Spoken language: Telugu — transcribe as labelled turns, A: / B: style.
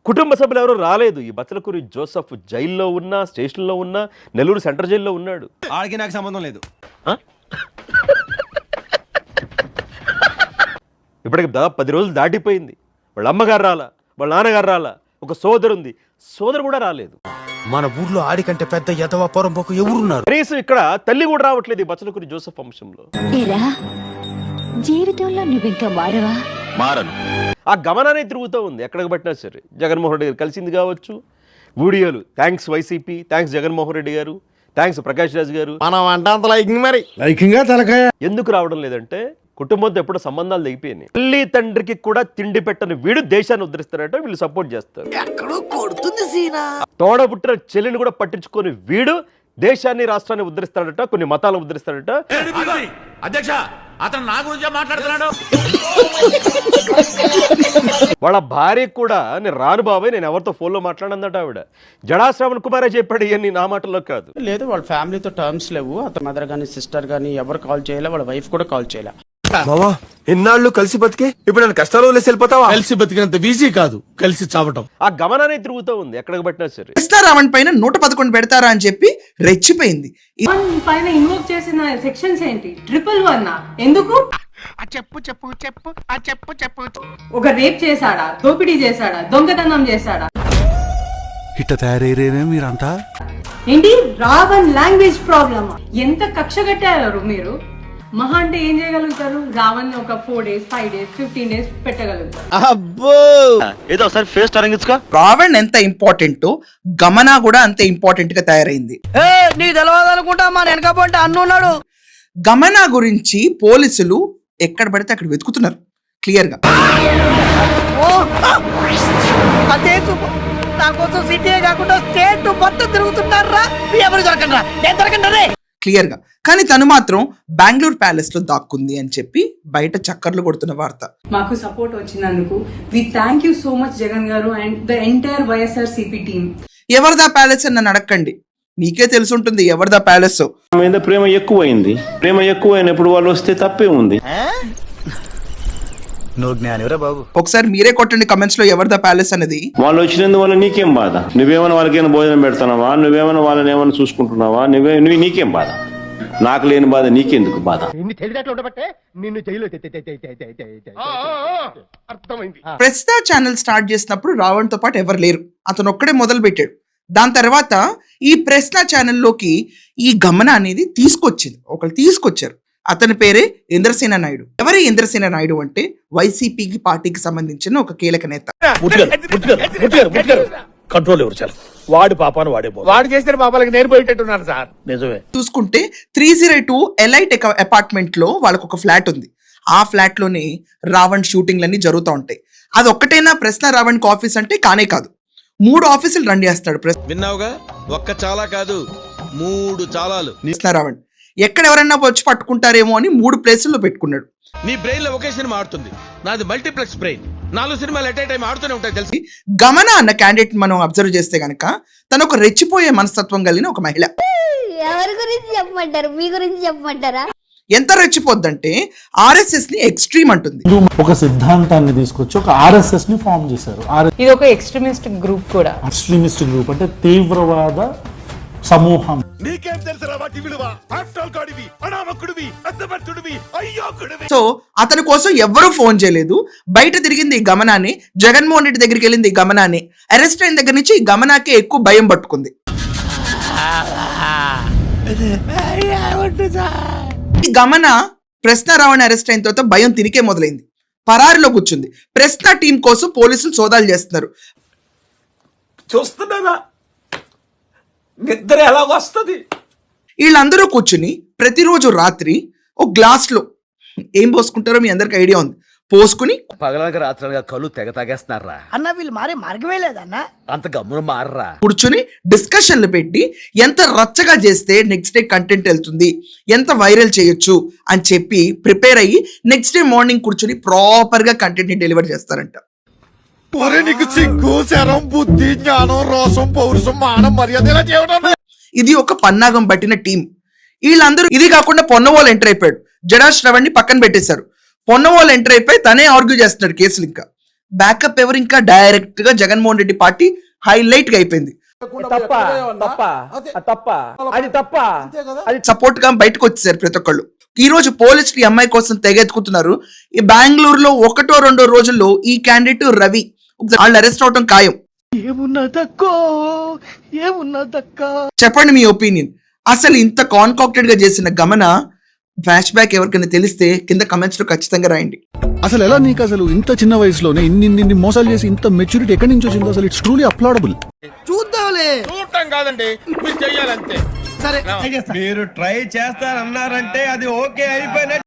A: కుటుంబ సభ్యులు ఎవరు రాలేదు. ఈ బచ్చలకూరి జోసెఫ్ జైల్లో ఉన్నా, స్టేషన్లో ఉన్నా, నెల్లూరు సెంట్రల్ జైల్లో ఉన్నాడు.
B: ఆడికి నాకు సంబంధం లేదు.
A: ఇప్పటికి దాదాపు 10 రోజులు దాటిపోయింది. వాళ్ళ అమ్మగారు రాలా, వాళ్ళ నాన్నగారు రాలా, ఒక సోదరు ఉంది, సోదరు కూడా రాలేదు.
C: మన ఊర్లో ఆడికంటే పెద్ద యదవ పొరంపోకు ఎవరున్నారు?
A: కనీసం ఇక్కడ తల్లి కూడా రావట్లేదు ఈ బచ్చలకూరి జోసెఫ్ వంశంలో.
D: జీవితంలో నువ్వు ఇంకా మారవా?
A: మారను. ఆ గమనాన్ని తిరుగుతూ ఉంది ఎక్కడికి పట్టినా సరే. జగన్మోహన్ రెడ్డి గారు కలిసింది కావచ్చు, వీడియోలు thanks YCP, thanks Jaganmohan Reddy గారు, థ్యాంక్స్ ప్రకాష్ రాజ్ గారు.
C: మనం అంటే అంత లైకింగ్ మరి లైకింగ్ తలకాయ.
A: ఎందుకు రావడం లేదంటే కుటుంబంతో ఎప్పుడో సంబంధాలు తెగిపోయినాయి. తల్లి తండ్రికి కూడా తిండి పెట్టని వీడు దేశాన్ని ఉద్ధరిస్తారట, వీళ్ళు సపోర్ట్ చేస్తారు. తోడ పుట్టిన చెల్లిని కూడా పట్టించుకొని వీడు దేశాన్ని రాష్ట్రాన్ని ఉద్ధరిస్తాడట, కొన్ని మతాలను ఉద్ధరిస్తాడట.
E: అధ్యక్ష, అతను నా గురించే మాట్లాడుతున్నాడు.
A: వాళ్ళ భార్య కూడా నేను రాను బాబాయ్, నేను ఎవరితో ఫోన్లో మాట్లాడిందట ఆవిడ. జడా శ్రవణ్ కుమారే చెప్పాడు ఇవన్నీ, నా మాటల్లో కాదు.
F: లేదు, వాళ్ళ ఫ్యామిలీతో టర్మ్స్ లేవు. అతని మదర్ గానీ సిస్టర్ గానీ ఎవరు కాల్ చేయలే, వాళ్ళ వైఫ్ కూడా కాల్ చేయలే.
C: బావా ఎన్నాళ్ళు కలిసి బతికే ఇప్పుడు నన్ను కష్టాలు వదిలేసి వెళ్ళిపోతావా?
G: కలిసి బతికినంత ఈజీ కాదు కలిసి చావటం.
A: ఆ గమనాన్ని తిరుగుతూ ఉంది ఎక్కడికి పట్టినా సరే.
H: రావణ్ పైన 111 పెడతారా అని చెప్పి రెచ్చిపోయింది.
I: పైన ఇన్వోక్ చేసిన సెక్షన్స్ ఏంటి? 111 ఎందుకు?
E: చెప్పు చెప్పు చెప్పు చెప్పు చెప్పు.
I: ఒక రేప్ చేశాడా, దోపిడీ చేశాడా, దొంగతనం చేశాడా?
G: ఇట్ట తయారయ్యేనే మీరంతా.
I: ఏంటి రావణ్ లాంగ్వేజ్ ప్రాబ్లమ్? ఎంత కక్ష కట్టారు మీరు? మహా అంటే ఏం చేయగలుగుతారు? రావణ్ ఒక 4 days 5 days 15 days పెట్టగలుగుతారు.
C: అబ్బో
A: ఏదో ఒకసారి ఫేస్ తరంగించుకో.
H: రావణ్ ఎంత ఇంపార్టెంట్, గమన కూడా అంతే ఇంపార్టెంట్ గా తయారైంది.
F: నీ తెలవాలనుకుంటా మా వెనకపోతే అన్నున్నాడు.
H: గమన గురించి పోలీసులు ఎక్కడ పడితే అక్కడ వెతుకుతున్నారు క్లియర్ గా.
F: అదే నా కోసం సిటీ కాకుండా స్టేట్ మొత్తం తిరుగుతున్నారా? ఎవరు దొరకండి, నేను దొరకండి
H: క్లియర్ గా. కానీ తను మాత్రం బెంగళూరు ప్యాలెస్ లో దాక్కుంది అని చెప్పి బయట చక్కర్లు కొడుతున్న వార్త.
I: మాకు సపోర్ట్ వచ్చినందుకు we thank you so much Jagan garu and the entire YSRCP team.
H: ఎవరిదా ప్యాలెస్ అని నన్ను అడగండి, నీకే తెలుసుంటుంది ఎవరిదా ప్యాలెస్.
J: మీద ప్రేమ ఎక్కువైంది. ప్రేమ ఎక్కువైనప్పుడు వాళ్ళు వస్తే తప్పే ఉంది.
C: నో జ్ఞానివరా బాబు.
H: ఒకసారి మీరే కొట్టండి కమెంట్స్ లో ఎవరిదా ప్యాలెస్ అనేది.
J: వాళ్ళు వచ్చినందువల్ల నీకేం బాధ? నువ్వేమైనా వాళ్ళకైనా భోజనం పెడతావా? నువ్వేమైనా వాళ్ళని ఏమైనా చూసుకుంటున్నావా? నీకేం బాధ? నాకు లేని బాధ నీకెందుకు బాధ?
H: ప్రస్తుత ఛానల్ స్టార్ట్ చేసినప్పుడు రావణ్ తో పాటు ఎవరు లేరు, అతను ఒక్కడే మొదలు పెట్టాడు. దాని తర్వాత ఈ ప్రశ్న ఛానల్లోకి ఈ గమన అనేది ఒకరు తీసుకొచ్చారు. అతని పేరే ఇంద్రసేన నాయుడు. ఎవరి ఇంద్రసేన నాయుడు అంటే వైసీపీకి పార్టీకి సంబంధించిన ఒక కీలక నేత.
G: కంట్రోల్ ఎవరు చాలు, వాడి పాపాను వాడే వాడు చేసిన పాపాలకి నేను పోయేటట్టున్నాను సార్. నిజమే.
H: చూసుకుంటే 302 ఎలైట్ అపార్ట్మెంట్ లో వాళ్ళకు ఒక ఫ్లాట్ ఉంది. ఆ ఫ్లాట్ లోనే రావణ్ షూటింగ్లన్నీ జరుగుతూ ఉంటాయి. అది ఒక్కటైనా ప్రశ్న రావణ్ ఆఫీస్ అంటే కానే కాదు, 3 ఆఫీసులు రన్ చేస్తాడు.
C: విన్నావుగా, ఒక్క చాలా కాదు 3 చాలాలు.
H: ప్రశ్న రావణ్ ఎక్కడ ఎవరన్నా వచ్చి పట్టుకుంటారేమో అని 3 ప్లేసుల్లో పెట్టుకున్నాడు.
C: నీ బ్రెయిన్ లో ఒకే సినిమా ఆడుతుంది, నాది మల్టీప్లెక్స్ బ్రెయిన్. 4 సినిమాలు ఎట్ ఏ టైం ఆడుతూనే ఉంటాయి తెలిసి.
H: గమన అన్న క్యాండిడేట్ మనం అబ్జర్వ్ చేస్తే గనక తను ఒక రెచ్చిపోయే మనస్తత్వం కలిగిన ఒక మహిళ.
D: ఎవరి గురించి చెప్పమంటారు? మీ గురించి చెప్పమంటారా?
H: ఎంత రెచ్చిపోద్దంటే ఆర్ఎస్ఎస్ ని ఎక్స్ట్రీమ్ అంటుంది.
G: ఒక సిద్ధాంతాన్ని తీసుకొచ్చి ఒక ఆర్ఎస్ఎస్ ని ఫామ్ చేశారు.
I: ఇది ఒక ఎక్స్ట్రీమిస్ట్ గ్రూప్ కూడా.
G: ఎక్స్ట్రీమిస్ట్ గ్రూప్ అంటే తీవ్రవాద సమూహం.
C: నీకేం తెలుసురా వాటి విలువ? ఆఫ్టర్ గాడివి, అనామకుడివి, అసమర్థుడివి, అయ్యోకుడివి.
H: సో అతని కోసం ఎవ్వరూ ఫోన్ చేయలేదు. బయట తిరిగింది ఈ గమనాన్ని, జగన్మోహన్ రెడ్డి దగ్గరికి వెళ్ళింది ఈ గమనాన్ని. అరెస్ట్ అయిన దగ్గర నుంచి ఈ గమనాకే ఎక్కువ భయం పట్టుకుంది. ఈ గమన ప్రశ్న రావణ్ అరెస్ట్ అయిన తర్వాత భయం తిరిగే మొదలైంది. పరారిలో కూర్చుంది. ప్రశ్న టీం కోసం పోలీసులు సోదాలు చేస్తున్నారు.
E: చూస్తున్నారా నిద్ర ఎలా వస్తుంది?
H: వీళ్ళందరూ కూర్చుని ప్రతిరోజు రాత్రి ఒక గ్లాస్ లో ఏం పోసుకుంటారో మీ అందరికి ఐడియా ఉంది. పోసుకుని
E: పగలనక రాత్రలుగా కళ్ళు తెగ తాగేస్తున్నారా
F: అన్న? వీళ్ళు మారే మార్గమే లేదన్నా.
E: అంత గమ్మున మారరా?
H: కూర్చుని డిస్కషన్లు పెట్టి ఎంత రచ్చగా చేస్తే నెక్స్ట్ డే కంటెంట్ వెళ్తుంది, ఎంత వైరల్ చేయొచ్చు అని చెప్పి ప్రిపేర్ అయ్యి నెక్స్ట్ డే మార్నింగ్ కూర్చుని ప్రాపర్ గా కంటెంట్ ని డెలివర్ చేస్తారంట.
C: నీకు సిగ్గు, శరం, బుద్ధి, జ్ఞానం, రోసం, పౌరుషం, మానం, మర్యాద.
H: ఇది ఒక పన్నాగం పట్టిన టీం. వీళ్ళందరూ ఇది కాకుండా పొన్నవోలు ఎంటర్ అయిపోయాడు. జడా శ్రవణ్ ని పక్కన పెట్టేశారు. పొన్నవోలు ఎంటర్ అయిపోయి తనే ఆర్గ్యూ చేస్తున్నాడు కేసులు. ఇంకా బ్యాకప్ ఎవరు? ఇంకా డైరెక్ట్ గా జగన్మోహన్ రెడ్డి పార్టీ హైలైట్ గా అయిపోయింది. సపోర్ట్ గా బయటకు వచ్చేసారు ప్రతి ఒక్కళ్ళు. ఈ రోజు పోలీసులు ఈ అమ్మాయి కోసం తెగెత్తుకుతున్నారు. ఈ బెంగళూరులో 1-2 రోజుల్లో ఈ క్యాండిడేట్ రవి వాళ్ళు అరెస్ట్ అవడం ఖాయం. చెప్పండి మీ ఒపీనియన్. అసలు ఇంత కాన్కాక్టెడ్ గా చేసిన గమన ఫ్లాష్ బ్యాక్ ఎవరికైనా తెలిస్తే కింద కమెంట్స్ లో ఖచ్చితంగా రాయండి.
C: అసలు ఎలా నీకు అసలు ఇంత చిన్న వయసులోనే ఇన్ని మోసాలు చేసి ఇంత మెచ్యూరిటీ ఎక్కడి నుంచి వచ్చిందో అసలు ఇట్స్ ట్రూలీ అప్లాడబుల్.
F: చూద్దాంలే.
G: చూడటం కాదండి, మీరు చెయ్యాలంతే.
F: సరే
A: మీరు ట్రై చేస్తారన్నారంటే అది ఓకే అయిపోయిన